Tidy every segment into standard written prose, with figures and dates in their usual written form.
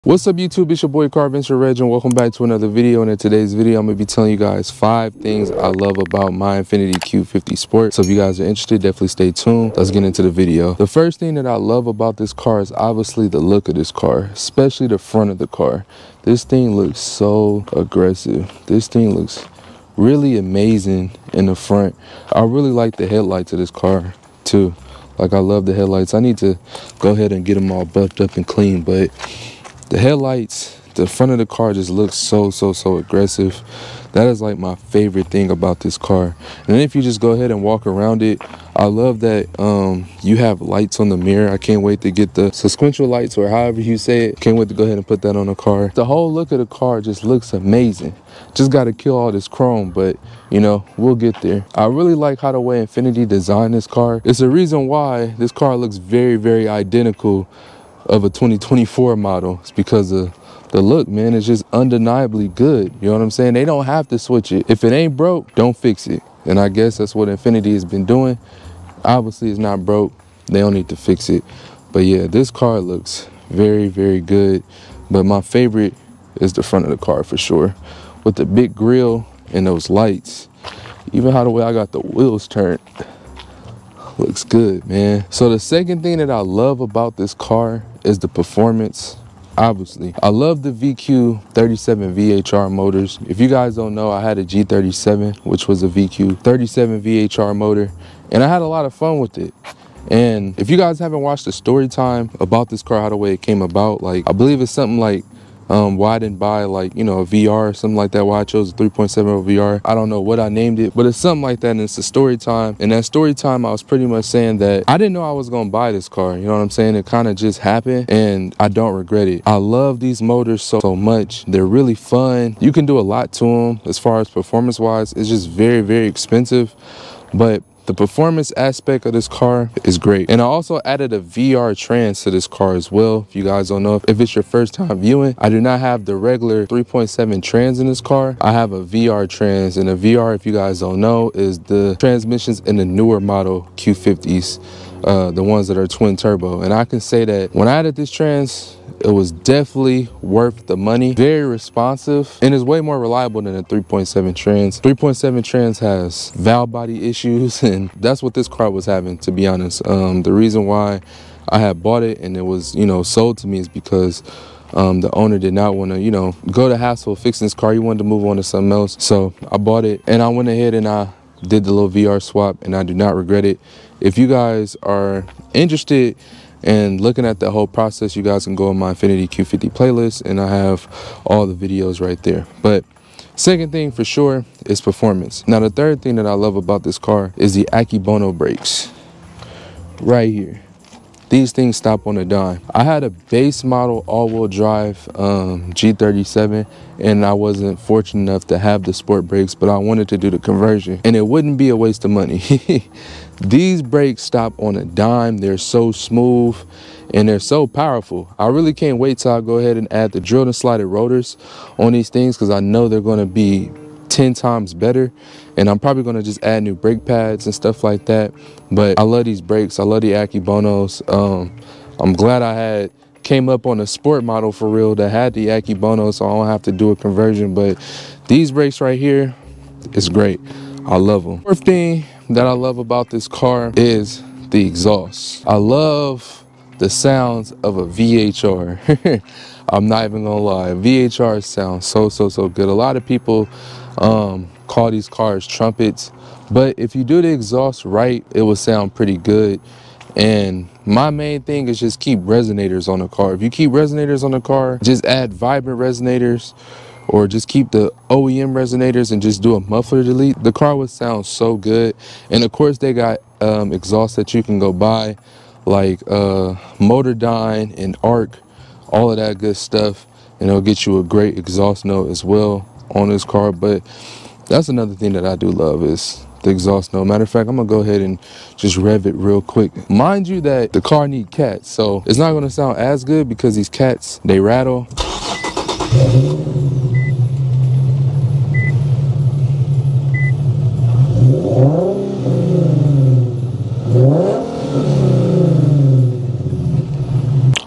What's up YouTube, it's your boy Car Venture Reg and welcome back to another video. And in today's video I'm going to be telling you guys 5 things I love about my Infiniti Q50 Sport. So if you guys are interested, definitely stay tuned. Let's get into the video. The first thing that I love about this car is obviously the look of this car, especially the front of the car. This thing looks so aggressive. This thing looks really amazing in the front. I really like the headlights of this car too. Like, I love the headlights. I need to go ahead and get them all buffed up and clean, but the headlights, the front of the car just looks so aggressive. That is like my favorite thing about this car. And then if you just go ahead and walk around it, I love that you have lights on the mirror. I can't wait to get the sequential lights, or however you say it. Can't wait to go ahead and put that on the car. The whole look of the car just looks amazing. Just got to kill all this chrome, but you know, we'll get there. I really like how the way Infiniti designed this car. It's a reason why this car looks very identical of a 2024 model. It's because of the look, man. It's just undeniably good. You know what I'm saying? They don't have to switch it. If it ain't broke, don't fix it. And I guess that's what Infiniti has been doing. Obviously it's not broke, they don't need to fix it. But yeah, this car looks very good. But my favorite is the front of the car for sure, with the big grille and those lights. Even how the way I got the wheels turned looks good, man. So the second thing that I love about this car is the performance. Obviously, I love the VQ37 VHR motors. If you guys don't know, I had a G37, which was a VQ37 VHR motor, and I had a lot of fun with it. And if you guys haven't watched the story time about this car, how the way it came about, like, I believe it's something like why I didn't buy, like, you know, a VR or something like that, why I chose a 3.7 VR. I don't know what I named it, but it's something like that, and it's a story time. And that story time, I was pretty much saying that I didn't know I was gonna buy this car. You know what I'm saying? It kind of just happened, and I don't regret it. I love these motors so much. They're really fun. You can do a lot to them as far as performance wise. It's just very expensive, but the performance aspect of this car is great. And I also added a VR trans to this car as well. If you guys don't know, if it's your first time viewing, I do not have the regular 3.7 trans in this car. I have a VR trans, and a VR, if you guys don't know, is the transmissions in the newer model Q50s, the ones that are twin turbo. And I can say that when I added this trans, it was definitely worth the money. Very responsive, and is way more reliable than a 3.7 trans. 3.7 trans has valve body issues, and that's what this car was having, to be honest. The reason why I had bought it and it was, you know, sold to me is because the owner did not want to, you know, go to hassle fixing this car. He wanted to move on to something else. So I bought it, and I went ahead and I did the little VR swap, and I do not regret it. If you guys are interested and looking at the whole process, you guys can go on my Infiniti Q50 playlist, and I have all the videos right there. But second thing for sure is performance. Now the third thing that I love about this car is the Akebono brakes right here. These things stop on a dime. I had a base model all-wheel drive G37, and I wasn't fortunate enough to have the sport brakes, but I wanted to do the conversion, and it wouldn't be a waste of money. These brakes stop on a dime. They're so smooth and they're so powerful. I really can't wait till I go ahead and add the drilled and slotted rotors on these things, because I know they're going to be 10 times better, and I'm probably going to just add new brake pads and stuff like that. But I love these brakes. I love the Akebonos. I'm glad I came up on a sport model for real that had the Akebono, so I don't have to do a conversion. But these brakes right here is great. I love them. Fourth thing that I love about this car is the exhaust. I love the sounds of a VHR. I'm not even gonna lie, VHR sounds so good. A lot of people call these cars trumpets, but if you do the exhaust right, it will sound pretty good. And my main thing is just keep resonators on the car. If you keep resonators on the car, just add vibrant resonators, or just keep the OEM resonators and just do a muffler delete, the car would sound so good. And of course they got exhaust that you can go buy, like Motordyne and Arc, all of that good stuff, and it'll get you a great exhaust note as well on this car. But that's another thing that I do love is the exhaust note. Matter of fact, I'm gonna go ahead and just rev it real quick. Mind you that the car need cats, so it's not gonna sound as good because these cats, they rattle.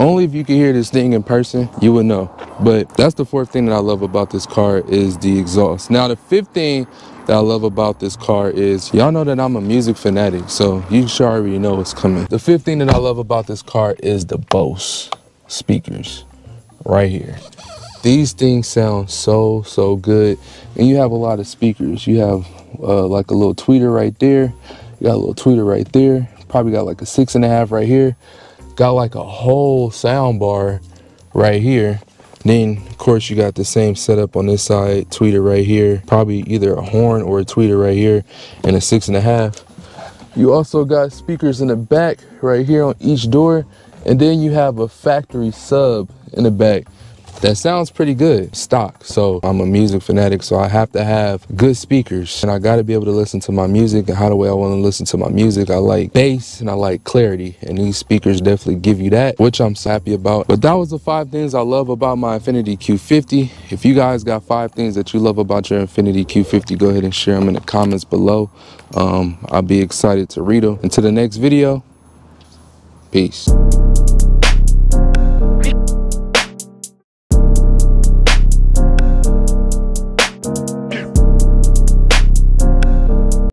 Only Honestly, if you could hear this thing in person, you would know. But that's the fourth thing that I love about this car is the exhaust. Now, the fifth thing that I love about this car is, y'all know that I'm a music fanatic, so you should already know what's coming. The fifth thing that I love about this car is the Bose speakers right here. These things sound so good, and you have a lot of speakers. You have like a little tweeter right there. You got a little tweeter right there. Probably got like a 6.5 right here. Got like a whole sound bar right here. Then of course you got the same setup on this side, tweeter right here, probably either a horn or a tweeter right here, and a 6.5. You also got speakers in the back right here on each door, and then you have a factory sub in the back that sounds pretty good stock. So I'm a music fanatic, so I have to have good speakers, and I got to be able to listen to my music and how the way I want to listen to my music. I like bass and I like clarity, and these speakers definitely give you that, which I'm so happy about. But that was the 5 things I love about my Infiniti Q50. If you guys got 5 things that you love about your Infiniti Q50, go ahead and share them in the comments below. I'll be excited to read them. Until the next video, peace.